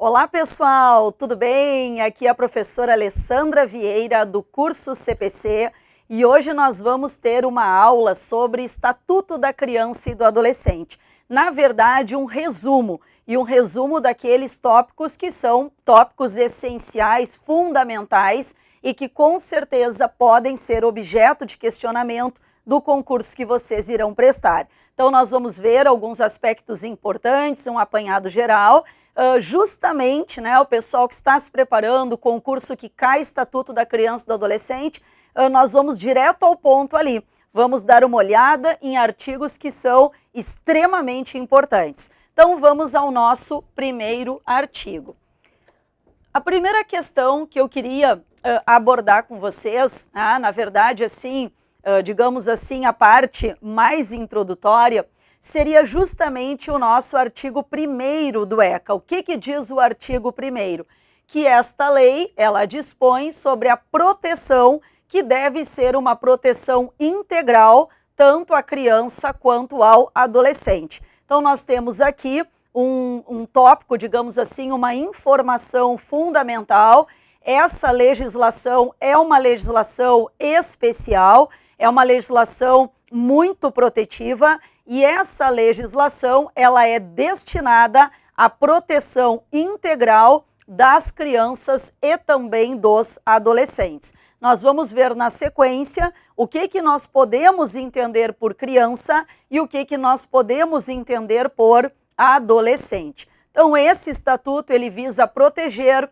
Olá pessoal, tudo bem? Aqui é a professora Alessandra Vieira do curso CPC e hoje nós vamos ter uma aula sobre Estatuto da Criança e do Adolescente. Na verdade, um resumo daqueles tópicos que são tópicos essenciais, fundamentais e que com certeza podem ser objeto de questionamento do concurso que vocês irão prestar. Então nós vamos ver alguns aspectos importantes, um apanhado geral. Justamente, o pessoal que está se preparando, o concurso que cai Estatuto da Criança e do Adolescente, nós vamos direto ao ponto ali. Vamos dar uma olhada em artigos que são extremamente importantes. Então vamos ao nosso primeiro artigo. A primeira questão que eu queria abordar com vocês, na verdade, assim, digamos assim, a parte mais introdutória, seria justamente o nosso artigo 1º do ECA. O que diz o artigo 1º? Que esta lei, ela dispõe sobre a proteção, que deve ser uma proteção integral, tanto à criança quanto ao adolescente. Então, nós temos aqui um tópico, digamos assim, uma informação fundamental. Essa legislação é uma legislação especial, é uma legislação muito protetiva, e essa legislação ela é destinada à proteção integral das crianças e também dos adolescentes. Nós vamos ver na sequência o que nós podemos entender por criança e o que nós podemos entender por adolescente. Então, esse estatuto ele visa proteger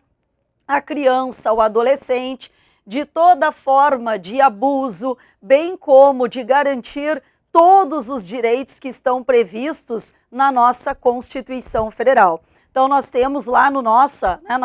a criança, o adolescente, de toda forma de abuso, bem como de garantir todos os direitos que estão previstos na nossa Constituição Federal. Então, nós temos lá na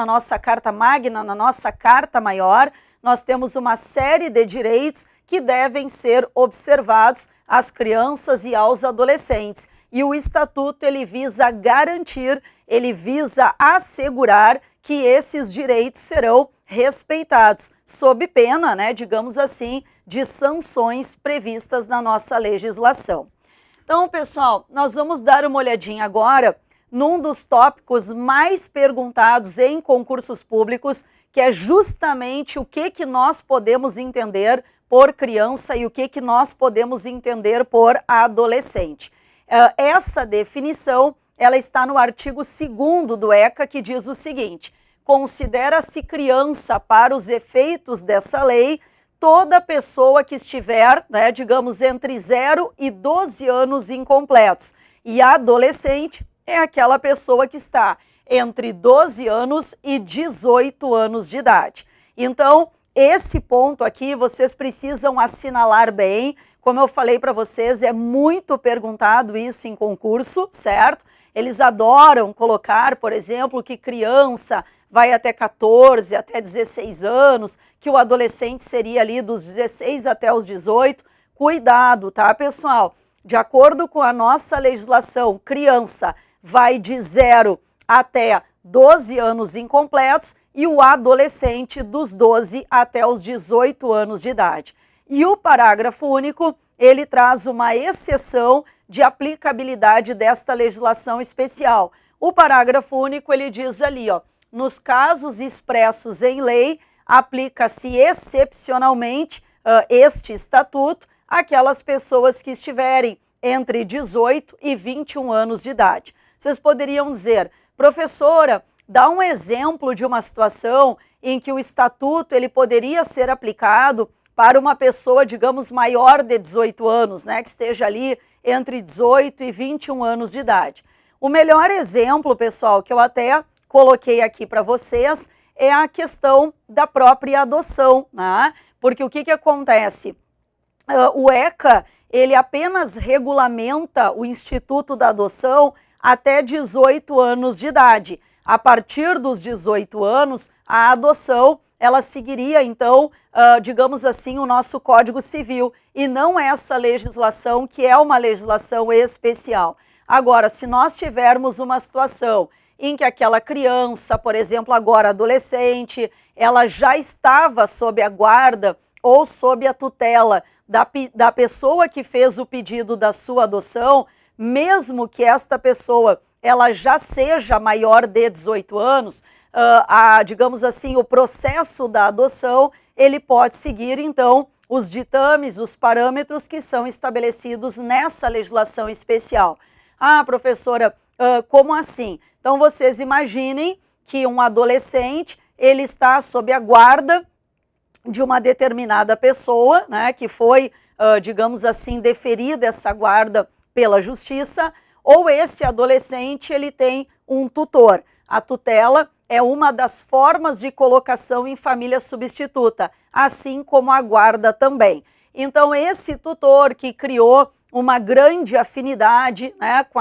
nossa Carta Magna, na nossa Carta Maior, nós temos uma série de direitos que devem ser observados às crianças e aos adolescentes. E o Estatuto, ele visa garantir, ele visa assegurar que esses direitos serão respeitados, sob pena, digamos assim, de sanções previstas na nossa legislação. Então, pessoal, nós vamos dar uma olhadinha agora num dos tópicos mais perguntados em concursos públicos, que é justamente o que nós podemos entender por criança e o que nós podemos entender por adolescente. Essa definição, ela está no artigo 2º do ECA, que diz o seguinte: considera-se criança para os efeitos dessa lei toda pessoa que estiver, digamos, entre 0 e 12 anos incompletos. E adolescente é aquela pessoa que está entre 12 anos e 18 anos de idade. Então, esse ponto aqui vocês precisam assinalar bem. Como eu falei para vocês, é muito perguntado isso em concurso, certo? Eles adoram colocar, por exemplo, que criança vai até 14, até 16 anos, que o adolescente seria ali dos 16 até os 18. Cuidado, tá, pessoal? De acordo com a nossa legislação, criança vai de 0 até 12 anos incompletos e o adolescente dos 12 até os 18 anos de idade. E o parágrafo único, ele traz uma exceção de aplicabilidade desta legislação especial. O parágrafo único, ele diz ali, nos casos expressos em lei, aplica-se excepcionalmente este estatuto àquelas pessoas que estiverem entre 18 e 21 anos de idade. Vocês poderiam dizer, professora, dá um exemplo de uma situação em que o estatuto ele poderia ser aplicado para uma pessoa, digamos, maior de 18 anos, que esteja ali entre 18 e 21 anos de idade. O melhor exemplo, pessoal, que eu até coloquei aqui para vocês, é a questão da própria adoção, Porque o que acontece? O ECA, ele apenas regulamenta o Instituto da Adoção até 18 anos de idade. A partir dos 18 anos, a adoção, ela seguiria, então, digamos assim, o nosso Código Civil, e não essa legislação, que é uma legislação especial. Agora, se nós tivermos uma situação em que aquela criança, por exemplo, agora adolescente, ela já estava sob a guarda ou sob a tutela da pessoa que fez o pedido da sua adoção, mesmo que esta pessoa ela já seja maior de 18 anos, digamos assim, o processo da adoção, ele pode seguir, então, os ditames, os parâmetros que são estabelecidos nessa legislação especial. Ah, professora, como assim? Então, vocês imaginem que um adolescente, ele está sob a guarda de uma determinada pessoa, né, que foi, digamos assim, deferida essa guarda pela justiça, ou esse adolescente, ele tem um tutor. A tutela é uma das formas de colocação em família substituta, assim como a guarda também. Então, esse tutor que criou uma grande afinidade, né, com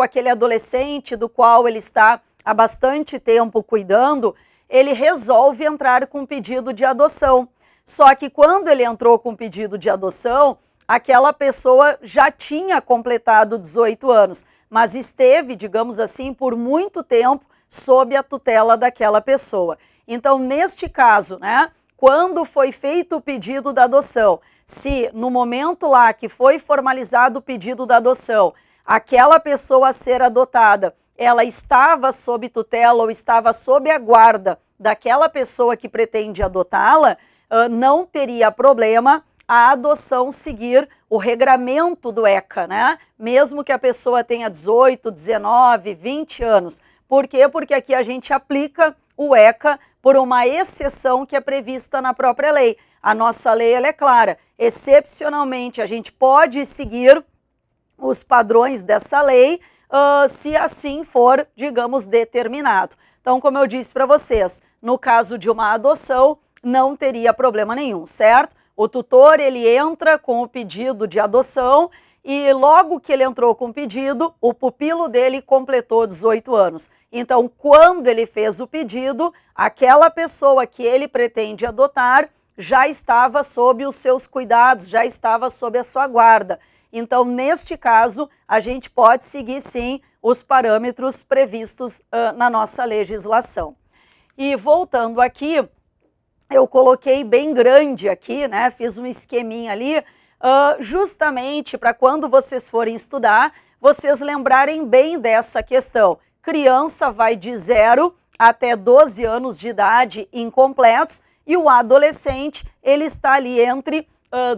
aquele adolescente do qual ele está há bastante tempo cuidando, ele resolve entrar com pedido de adoção. Só que quando ele entrou com pedido de adoção, aquela pessoa já tinha completado 18 anos, mas esteve, digamos assim, por muito tempo sob a tutela daquela pessoa. Então, neste caso, né, quando foi feito o pedido da adoção, se no momento lá que foi formalizado o pedido da adoção, aquela pessoa a ser adotada, ela estava sob tutela ou estava sob a guarda daquela pessoa que pretende adotá-la, não teria problema a adoção seguir o regramento do ECA, né? Mesmo que a pessoa tenha 18, 19, 20 anos. Por quê? Porque aqui a gente aplica o ECA por uma exceção que é prevista na própria lei. A nossa lei, ela é clara. Excepcionalmente, a gente pode seguir os padrões dessa lei, se assim for, digamos, determinado. Então, como eu disse para vocês, no caso de uma adoção, não teria problema nenhum, certo? O tutor, ele entra com o pedido de adoção e logo que ele entrou com o pedido, o pupilo dele completou 18 anos. Então, quando ele fez o pedido, aquela pessoa que ele pretende adotar já estava sob os seus cuidados, já estava sob a sua guarda. Então, neste caso, a gente pode seguir, sim, os parâmetros previstos na nossa legislação. E voltando aqui, eu coloquei bem grande aqui, né? Fiz um esqueminha ali, justamente para quando vocês forem estudar, vocês lembrarem bem dessa questão. Criança vai de 0 até 12 anos de idade incompletos e o adolescente, ele está ali entre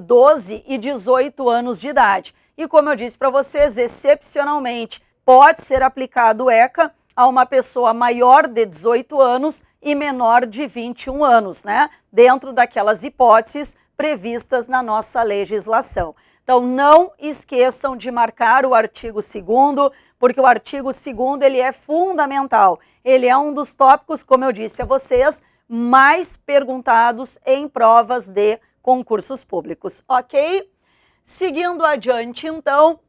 12 e 18 anos de idade. E como eu disse para vocês, excepcionalmente, pode ser aplicado o ECA a uma pessoa maior de 18 anos e menor de 21 anos, né? Dentro daquelas hipóteses previstas na nossa legislação. Então, não esqueçam de marcar o artigo 2º, porque o artigo 2º, ele é fundamental. Ele é um dos tópicos, como eu disse a vocês, mais perguntados em provas de concursos públicos, ok? Seguindo adiante, então,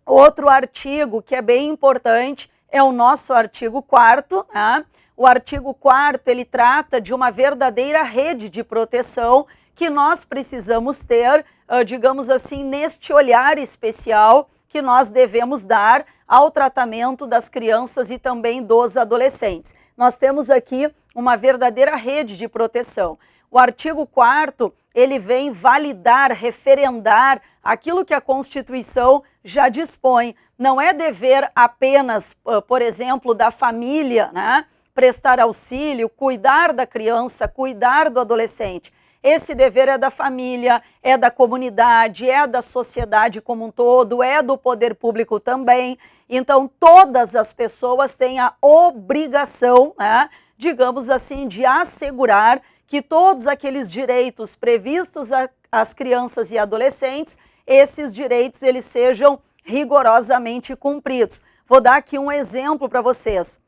outro artigo que é bem importante é o nosso artigo 4º, né? O artigo 4º, ele trata de uma verdadeira rede de proteção que nós precisamos ter, digamos assim, neste olhar especial que nós devemos dar ao tratamento das crianças e também dos adolescentes. Nós temos aqui uma verdadeira rede de proteção. O artigo 4º, ele vem validar, referendar aquilo que a Constituição já dispõe. Não é dever apenas, por exemplo, da família, né? Prestar auxílio, cuidar da criança, cuidar do adolescente. Esse dever é da família, é da comunidade, é da sociedade como um todo, é do poder público também. Então, todas as pessoas têm a obrigação, né, digamos assim, de assegurar que todos aqueles direitos previstos às crianças e adolescentes, esses direitos eles sejam rigorosamente cumpridos. Vou dar aqui um exemplo para vocês.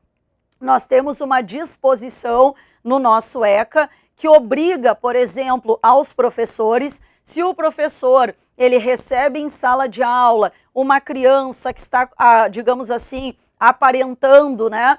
Nós temos uma disposição no nosso ECA que obriga, por exemplo, aos professores, se o professor ele recebe em sala de aula uma criança que está, digamos assim, aparentando, né,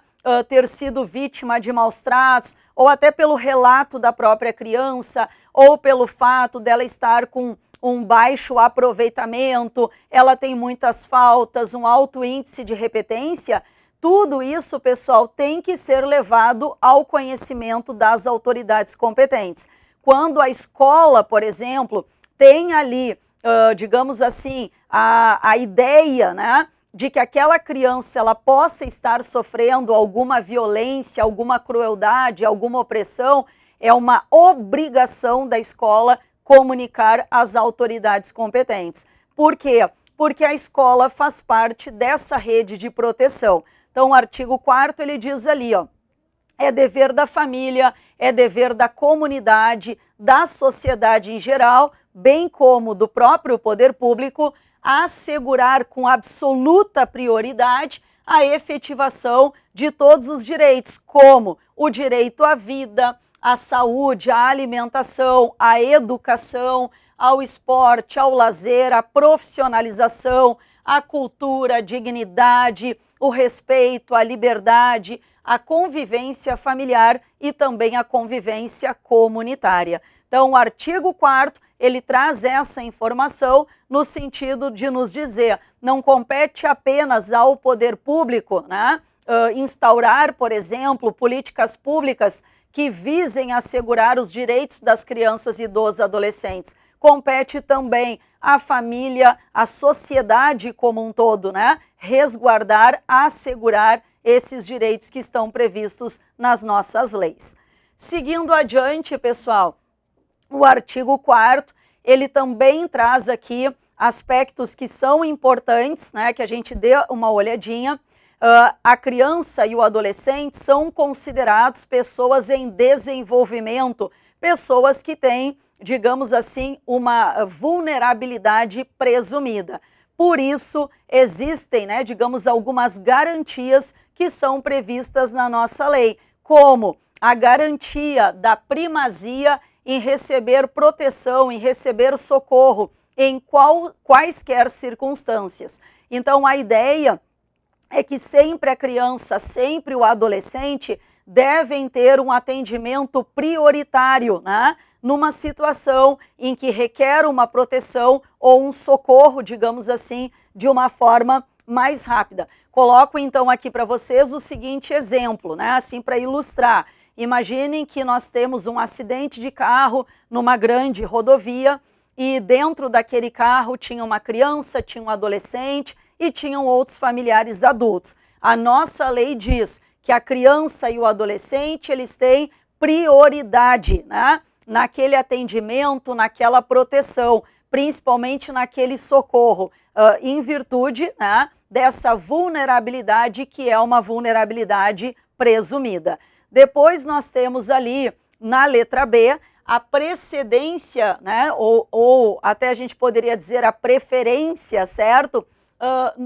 ter sido vítima de maus tratos, ou até pelo relato da própria criança, ou pelo fato dela estar com um baixo aproveitamento, ela tem muitas faltas, um alto índice de repetência, tudo isso, pessoal, tem que ser levado ao conhecimento das autoridades competentes. Quando a escola, por exemplo, tem ali, digamos assim, a ideia, né, de que aquela criança ela possa estar sofrendo alguma violência, alguma crueldade, alguma opressão, é uma obrigação da escola comunicar às autoridades competentes. Por quê? Porque a escola faz parte dessa rede de proteção. Então, o artigo 4º ele diz ali, ó, é dever da família, é dever da comunidade, da sociedade em geral, bem como do próprio poder público, assegurar com absoluta prioridade a efetivação de todos os direitos, como o direito à vida, à saúde, à alimentação, à educação, ao esporte, ao lazer, à profissionalização, à cultura, à dignidade, o respeito, a liberdade, a convivência familiar e também a convivência comunitária. Então, o artigo 4º, ele traz essa informação no sentido de nos dizer, não compete apenas ao poder público, né, instaurar, por exemplo, políticas públicas que visem assegurar os direitos das crianças e dos adolescentes. Compete também à família, à sociedade como um todo, né, resguardar, assegurar esses direitos que estão previstos nas nossas leis. Seguindo adiante, pessoal, o artigo 4º, ele também traz aqui aspectos que são importantes, né, que a gente dê uma olhadinha. A criança e o adolescente são considerados pessoas em desenvolvimento, pessoas que têm, digamos assim, uma vulnerabilidade presumida. Por isso, existem, né, digamos, algumas garantias que são previstas na nossa lei, como a garantia da primazia em receber proteção, em receber socorro, em quaisquer circunstâncias. Então, a ideia é que sempre a criança, sempre o adolescente devem ter um atendimento prioritário, né? Numa situação em que requer uma proteção ou um socorro, digamos assim, de uma forma mais rápida. Coloco então aqui para vocês o seguinte exemplo, né? Assim, para ilustrar. Imaginem que nós temos um acidente de carro numa grande rodovia e dentro daquele carro tinha uma criança, tinha um adolescente e tinham outros familiares adultos. A nossa lei diz que a criança e o adolescente, eles têm prioridade, né, naquele atendimento, naquela proteção, principalmente naquele socorro, em virtude, né, dessa vulnerabilidade que é uma vulnerabilidade presumida. Depois nós temos ali, na letra B, a precedência, né, ou até a gente poderia dizer a preferência, certo?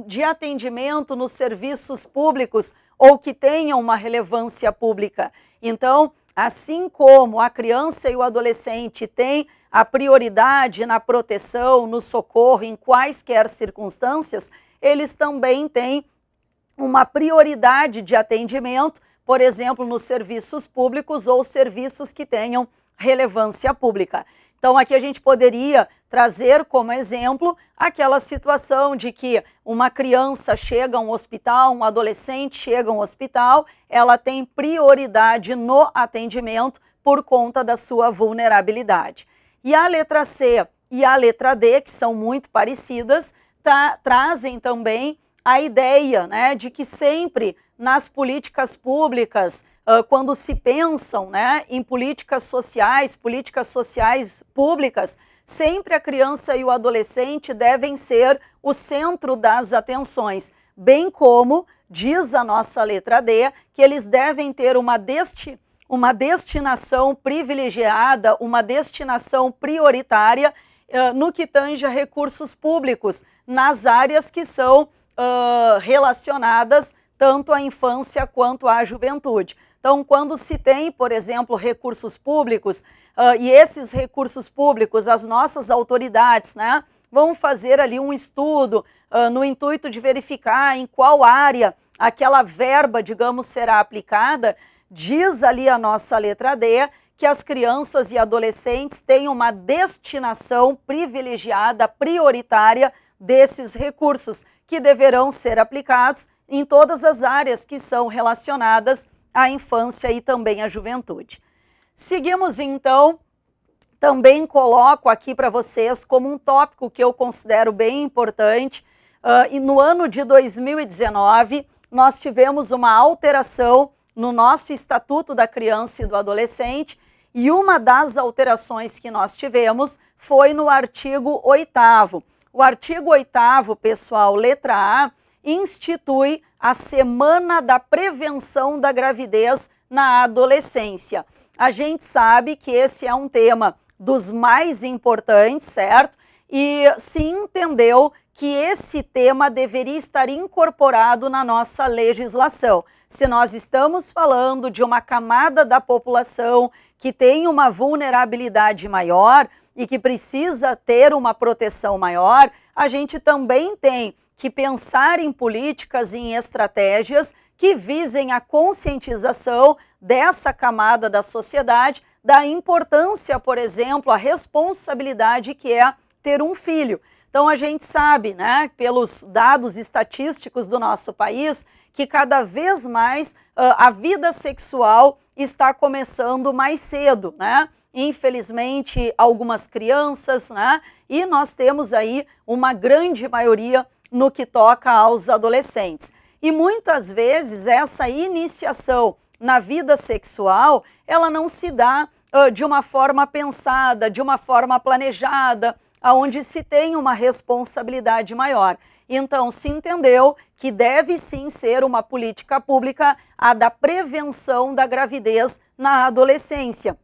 De atendimento nos serviços públicos ou que tenham uma relevância pública. Então, assim como a criança e o adolescente têm a prioridade na proteção, no socorro, em quaisquer circunstâncias, eles também têm uma prioridade de atendimento, por exemplo, nos serviços públicos ou serviços que tenham relevância pública. Então, aqui a gente poderia trazer como exemplo aquela situação de que uma criança chega a um hospital, um adolescente chega a um hospital, ela tem prioridade no atendimento por conta da sua vulnerabilidade. E a letra C e a letra D, que são muito parecidas, trazem também a ideia, né, de que sempre nas políticas públicas, quando se pensam, né, em políticas sociais públicas, sempre a criança e o adolescente devem ser o centro das atenções, bem como diz a nossa letra D, que eles devem ter uma destinação privilegiada, uma destinação prioritária no que tange a recursos públicos, nas áreas que são relacionadas tanto à infância quanto à juventude. Então, quando se tem, por exemplo, recursos públicos, e esses recursos públicos, as nossas autoridades, né, vão fazer ali um estudo no intuito de verificar em qual área aquela verba, digamos, será aplicada, diz ali a nossa letra D que as crianças e adolescentes têm uma destinação privilegiada, prioritária desses recursos, que deverão ser aplicados em todas as áreas que são relacionadas à infância e também à juventude. Seguimos então, também coloco aqui para vocês como um tópico que eu considero bem importante, e no ano de 2019 nós tivemos uma alteração no nosso Estatuto da Criança e do Adolescente, e uma das alterações que nós tivemos foi no artigo 8º. O artigo 8º, pessoal, letra A, institui a Semana da Prevenção da Gravidez na Adolescência. A gente sabe que esse é um tema dos mais importantes, certo? E se entendeu que esse tema deveria estar incorporado na nossa legislação. Se nós estamos falando de uma camada da população que tem uma vulnerabilidade maior e que precisa ter uma proteção maior, a gente também tem que pensar em políticas e em estratégias que visem a conscientização dessa camada da sociedade, da importância, por exemplo, a responsabilidade que é ter um filho. Então a gente sabe, né, pelos dados estatísticos do nosso país, que cada vez mais a vida sexual está começando mais cedo, né? Infelizmente, algumas crianças, né? E nós temos aí uma grande maioria no que toca aos adolescentes. E muitas vezes essa iniciação na vida sexual, ela não se dá de uma forma pensada, de uma forma planejada, onde se tem uma responsabilidade maior. Então, se entendeu que deve sim ser uma política pública a da prevenção da gravidez na adolescência.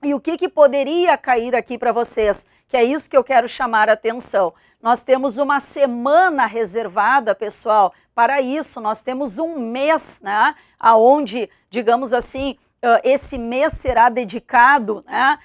E o que poderia cair aqui para vocês? Que é isso que eu quero chamar a atenção. Nós temos uma semana reservada, pessoal, para isso. Nós temos um mês, né, aonde, digamos assim, esse mês será dedicado, né,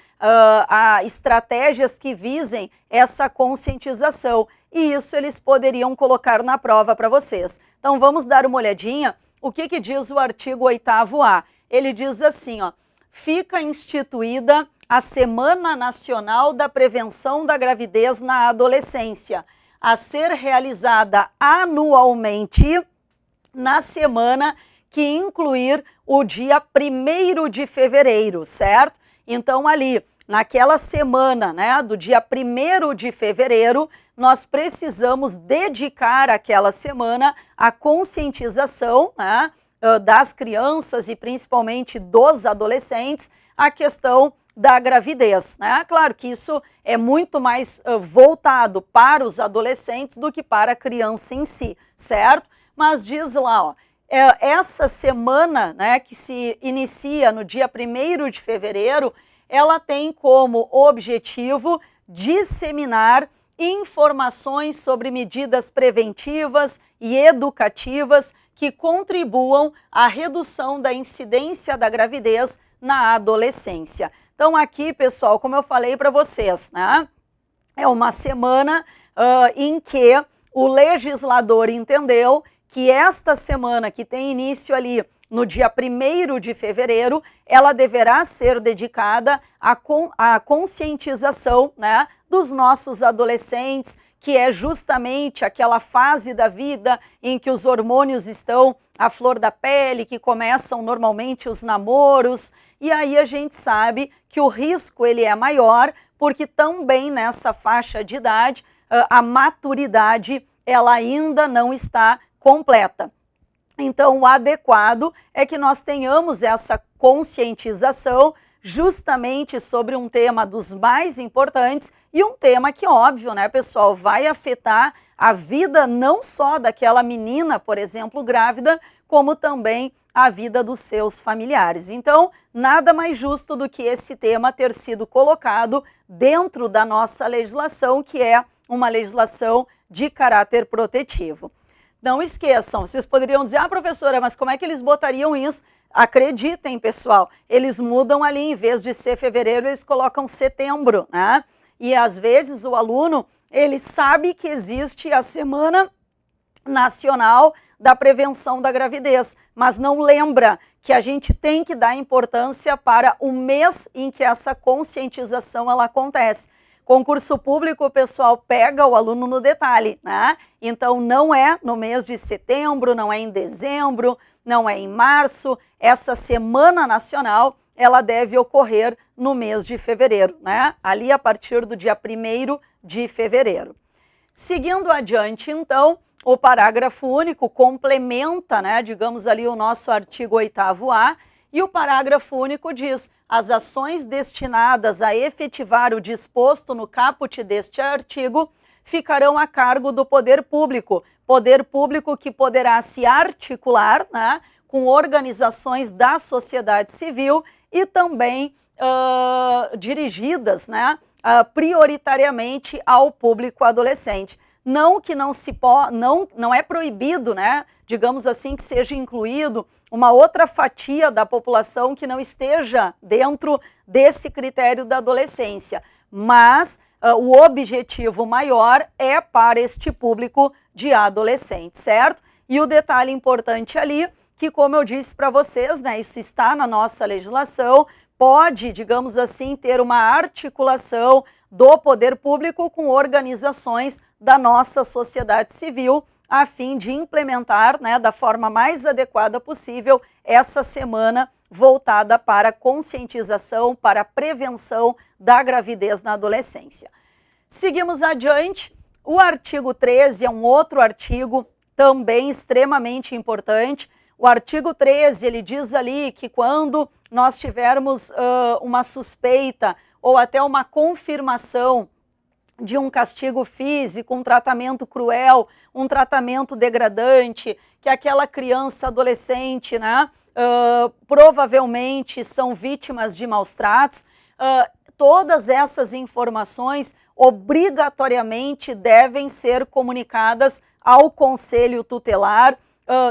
a estratégias que visem essa conscientização. E isso eles poderiam colocar na prova para vocês. Então vamos dar uma olhadinha o que diz o artigo 8º-A. Ele diz assim, ó: fica instituída a Semana Nacional da Prevenção da Gravidez na Adolescência, a ser realizada anualmente na semana que incluir o dia 1º de fevereiro, certo? Então ali, naquela semana, né, do dia 1º de fevereiro, nós precisamos dedicar aquela semana à conscientização, né, das crianças e principalmente dos adolescentes, a questão da gravidez, né? Claro que isso é muito mais voltado para os adolescentes do que para a criança em si, certo? Mas diz lá, ó, essa semana, né, que se inicia no dia 1º de fevereiro, ela tem como objetivo disseminar informações sobre medidas preventivas e educativas que contribuam à redução da incidência da gravidez na adolescência. Então aqui, pessoal, como eu falei para vocês, né, é uma semana em que o legislador entendeu que esta semana, que tem início ali no dia 1º de fevereiro, ela deverá ser dedicada à conscientização, né, dos nossos adolescentes, que é justamente aquela fase da vida em que os hormônios estão à flor da pele, que começam normalmente os namoros, e aí a gente sabe que o risco ele é maior, porque também nessa faixa de idade, a maturidade ela ainda não está completa. Então, o adequado é que nós tenhamos essa conscientização justamente sobre um tema dos mais importantes e um tema que, óbvio, né, pessoal, vai afetar a vida não só daquela menina, por exemplo, grávida, como também a vida dos seus familiares. Então, nada mais justo do que esse tema ter sido colocado dentro da nossa legislação, que é uma legislação de caráter protetivo. Não esqueçam, vocês poderiam dizer, professora, mas como é que eles botariam isso? Acreditem, pessoal, eles mudam ali, em vez de ser fevereiro, eles colocam setembro, né? E às vezes o aluno, ele sabe que existe a Semana Nacional da Prevenção da Gravidez, mas não lembra que a gente tem que dar importância para o mês em que essa conscientização ela acontece. Concurso público, o pessoal pega o aluno no detalhe, né? Então não é no mês de setembro, não é em dezembro, não é em março. Essa Semana Nacional, ela deve ocorrer no mês de fevereiro, né? Ali a partir do dia 1º de fevereiro. Seguindo adiante, então, o parágrafo único complementa, né, digamos ali, o nosso artigo 8º-A, e o parágrafo único diz: as ações destinadas a efetivar o disposto no caput deste artigo ficarão a cargo do poder público que poderá se articular, né, com organizações da sociedade civil e também dirigidas, né, prioritariamente ao público adolescente. Não que não é proibido, né, digamos assim, que seja incluído uma outra fatia da população que não esteja dentro desse critério da adolescência, mas o objetivo maior é para este público de adolescentes, certo? E o detalhe importante ali, que como eu disse para vocês, né, isso está na nossa legislação, pode, digamos assim, ter uma articulação do poder público com organizações da nossa sociedade civil, a fim de implementar, né, da forma mais adequada possível essa semana voltada para a conscientização, para a prevenção da gravidez na adolescência. Seguimos adiante. O artigo 13 é um outro artigo também extremamente importante. O artigo 13, ele diz ali que quando nós tivermos uma suspeita ou até uma confirmação de um castigo físico, um tratamento cruel, um tratamento degradante, que aquela criança, adolescente, né, provavelmente são vítimas de maus tratos, todas essas informações obrigatoriamente devem ser comunicadas ao Conselho Tutelar,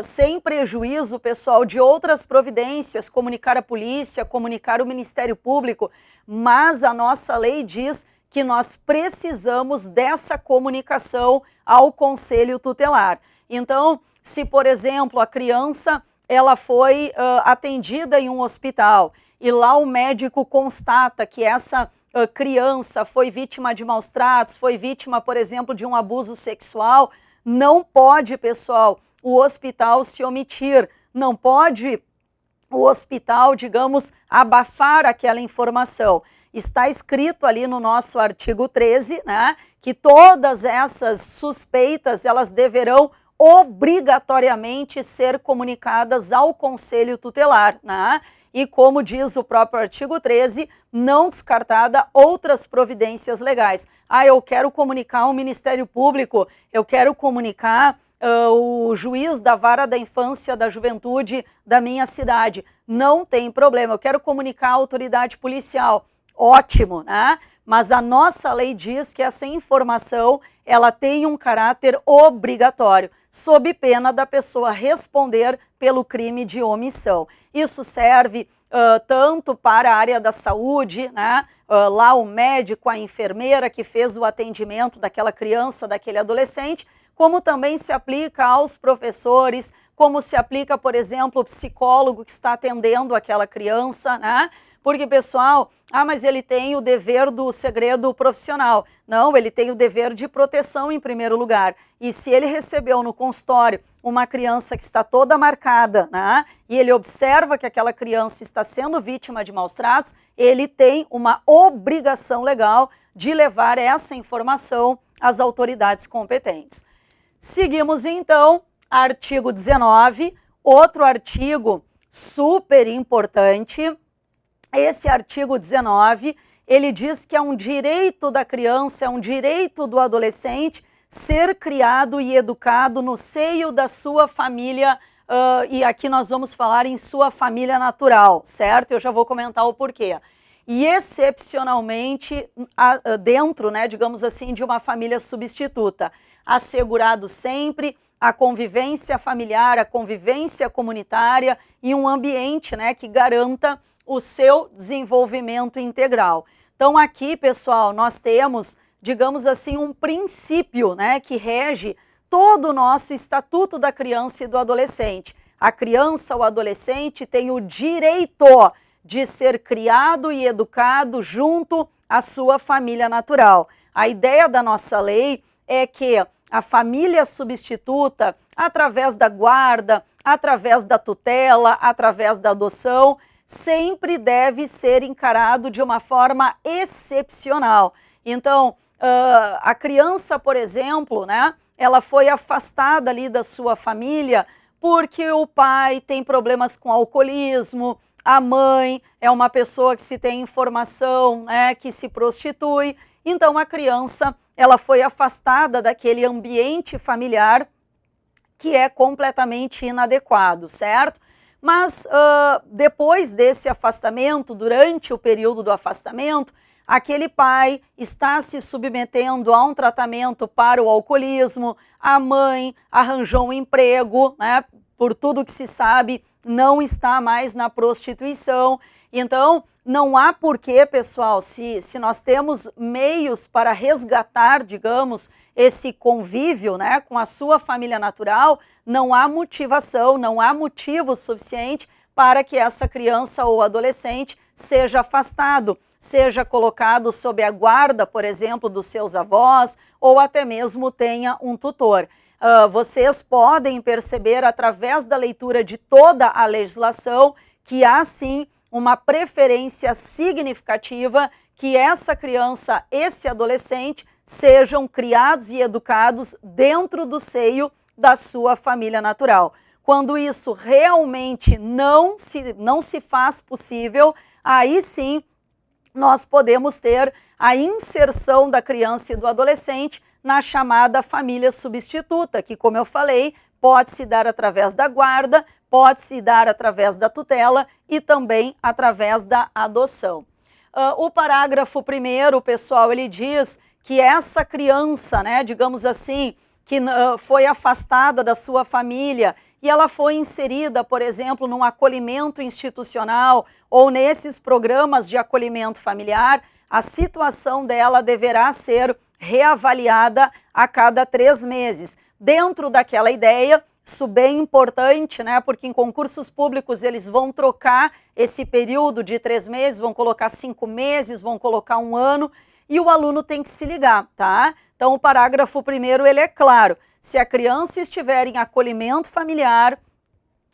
sem prejuízo, pessoal, de outras providências, comunicar a polícia, comunicar o Ministério Público, mas a nossa lei diz que nós precisamos dessa comunicação ao Conselho Tutelar. Então, se, por exemplo, a criança ela foi atendida em um hospital e lá o médico constata que essa criança foi vítima de maus tratos, foi vítima, por exemplo, de um abuso sexual, não pode, pessoal, o hospital se omitir, não pode o hospital, digamos, abafar aquela informação. Está escrito ali no nosso artigo 13, né, que todas essas suspeitas, elas deverão obrigatoriamente ser comunicadas ao Conselho Tutelar, né? E como diz o próprio artigo 13, não descartada outras providências legais. Eu quero comunicar ao Ministério Público, eu quero comunicar o juiz da vara da infância, da juventude da minha cidade. Não tem problema, eu quero comunicar à autoridade policial. Ótimo, né? Mas a nossa lei diz que essa informação ela tem um caráter obrigatório, sob pena da pessoa responder pelo crime de omissão. Isso serve tanto para a área da saúde, né? Lá o médico, a enfermeira que fez o atendimento daquela criança, daquele adolescente, como também se aplica aos professores, como se aplica, por exemplo, o psicólogo que está atendendo aquela criança, né? Porque, pessoal, mas ele tem o dever do segredo profissional. Não, ele tem o dever de proteção em primeiro lugar. E se ele recebeu no consultório uma criança que está toda marcada, né, e ele observa que aquela criança está sendo vítima de maus tratos, ele tem uma obrigação legal de levar essa informação às autoridades competentes. Seguimos, então, artigo 19, outro artigo super importante. Esse artigo 19, ele diz que é um direito da criança, é um direito do adolescente ser criado e educado no seio da sua família, e aqui nós vamos falar em sua família natural, certo? Eu já vou comentar o porquê. E excepcionalmente dentro, né, digamos assim, de uma família substituta, assegurado sempre a convivência familiar, a convivência comunitária e um ambiente, né, que garanta o seu desenvolvimento integral. Então aqui, pessoal, nós temos, digamos assim, um princípio, né, que rege todo o nosso Estatuto da Criança e do Adolescente. A criança ou adolescente tem o direito de ser criado e educado junto à sua família natural. A ideia da nossa lei é que a família substituta, através da guarda, através da tutela, através da adoção, sempre deve ser encarado de uma forma excepcional. Então, a criança, por exemplo, né, ela foi afastada ali da sua família porque o pai tem problemas com alcoolismo, a mãe é uma pessoa que se tem informação, né, que se prostitui, então a criança ela foi afastada daquele ambiente familiar que é completamente inadequado, certo? Mas depois desse afastamento, durante o período do afastamento, aquele pai está se submetendo a um tratamento para o alcoolismo, a mãe arranjou um emprego, né? Por tudo que se sabe, não está mais na prostituição. Então, não há porquê, pessoal, se nós temos meios para resgatar, digamos, esse convívio, né, com a sua família natural, não há motivação, não há motivo suficiente para que essa criança ou adolescente seja afastado, seja colocado sob a guarda, por exemplo, dos seus avós, ou até mesmo tenha um tutor. Vocês podem perceber através da leitura de toda a legislação que há sim uma preferência significativa que essa criança, esse adolescente, sejam criados e educados dentro do seio da sua família natural. Quando isso realmente não se faz possível, aí sim nós podemos ter a inserção da criança e do adolescente na chamada família substituta, que, como eu falei, pode se dar através da guarda, pode se dar através da tutela e também através da adoção. O parágrafo 1º, pessoal, ele diz que essa criança, né, digamos assim, que foi afastada da sua família e ela foi inserida, por exemplo, num acolhimento institucional ou nesses programas de acolhimento familiar, a situação dela deverá ser reavaliada a cada 3 meses. Dentro daquela ideia, isso bem importante, né? Porque em concursos públicos eles vão trocar esse período de 3 meses, vão colocar 5 meses, vão colocar 1 ano, e o aluno tem que se ligar, tá? Então o parágrafo 1º, ele é claro. Se a criança estiver em acolhimento familiar,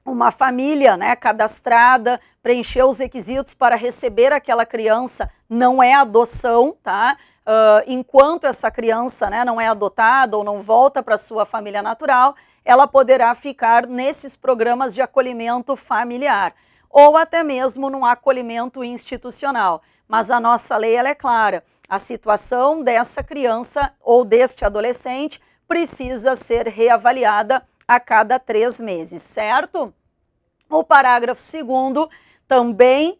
uma família, né, cadastrada, preencher os requisitos para receber aquela criança, não é adoção, tá? Enquanto essa criança, né, não é adotada ou não volta para sua família natural, ela poderá ficar nesses programas de acolhimento familiar ou até mesmo num acolhimento institucional. Mas a nossa lei ela é clara, a situação dessa criança ou deste adolescente precisa ser reavaliada a cada 3 meses, certo? O parágrafo 2º, também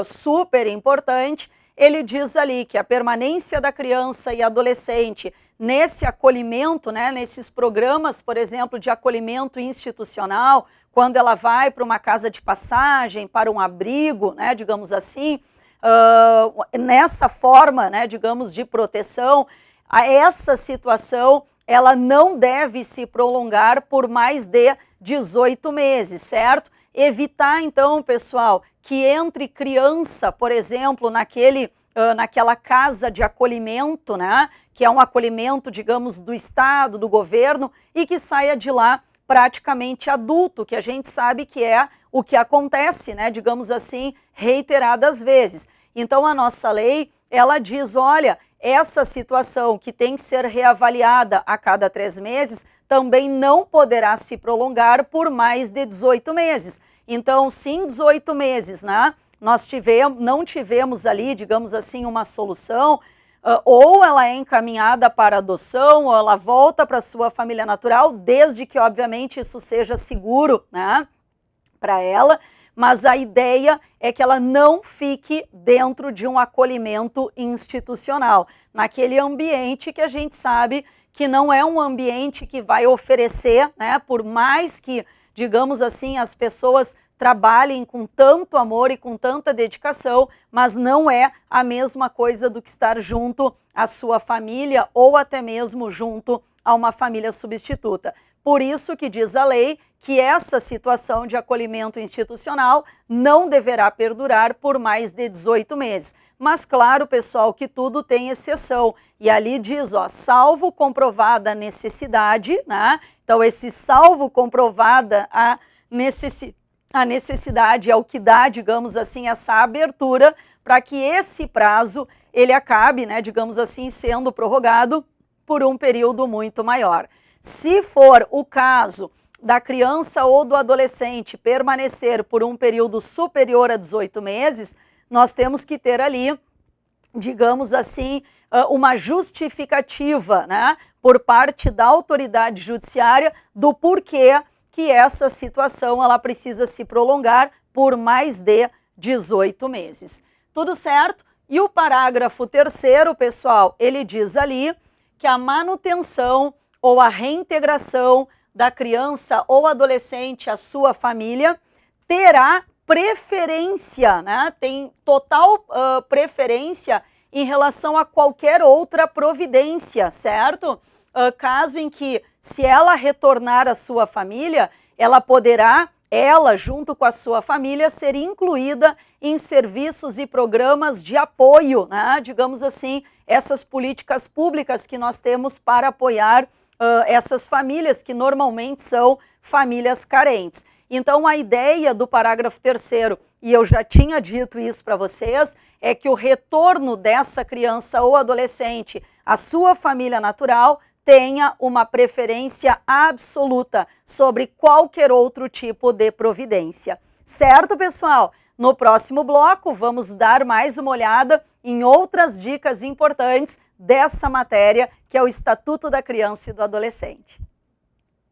super importante, ele diz ali que a permanência da criança e adolescente nesse acolhimento, né, nesses programas, por exemplo, de acolhimento institucional, quando ela vai para uma casa de passagem, para um abrigo, né, digamos assim, nessa forma, né, digamos, de proteção, essa situação ela não deve se prolongar por mais de 18 meses, certo? Evitar, então, pessoal, que entre criança, por exemplo, naquela casa de acolhimento, né, que é um acolhimento, digamos, do Estado, do governo, e que saia de lá praticamente adulto, que a gente sabe que é o que acontece, né, digamos assim, reiteradas vezes. Então, a nossa lei, ela diz, olha, essa situação que tem que ser reavaliada a cada 3 meses, também não poderá se prolongar por mais de 18 meses. Então, se em 18 meses, né, nós não tivemos ali, digamos assim, uma solução, ou ela é encaminhada para adoção, ou ela volta para sua família natural, desde que, obviamente, isso seja seguro, né, para ela, mas a ideia é que ela não fique dentro de um acolhimento institucional, naquele ambiente que a gente sabe que não é um ambiente que vai oferecer, né, por mais que, digamos assim, as pessoas trabalhem com tanto amor e com tanta dedicação, mas não é a mesma coisa do que estar junto à sua família ou até mesmo junto a uma família substituta. Por isso que diz a lei que essa situação de acolhimento institucional não deverá perdurar por mais de 18 meses. Mas claro, pessoal, que tudo tem exceção. E ali diz, ó, salvo comprovada a necessidade, né? Então esse salvo comprovada a necessidade é o que dá, digamos assim, essa abertura para que esse prazo ele acabe, né, digamos assim, sendo prorrogado por um período muito maior. Se for o caso da criança ou do adolescente permanecer por um período superior a 18 meses, nós temos que ter ali, digamos assim, uma justificativa, né, por parte da autoridade judiciária do porquê que essa situação ela precisa se prolongar por mais de 18 meses. Tudo certo? E o parágrafo 3º, pessoal, ele diz ali que a manutenção ou a reintegração da criança ou adolescente à sua família terá preferência, né? Tem total preferência em relação a qualquer outra providência, certo? Caso em que, se ela retornar à sua família, ela poderá, junto com a sua família, ser incluída em serviços e programas de apoio, né? Digamos assim, essas políticas públicas que nós temos para apoiar essas famílias, que normalmente são famílias carentes. Então, a ideia do parágrafo 3º, e eu já tinha dito isso para vocês, é que o retorno dessa criança ou adolescente à sua família natural tenha uma preferência absoluta sobre qualquer outro tipo de providência. Certo, pessoal? No próximo bloco, vamos dar mais uma olhada em outras dicas importantes dessa matéria, que é o Estatuto da Criança e do Adolescente.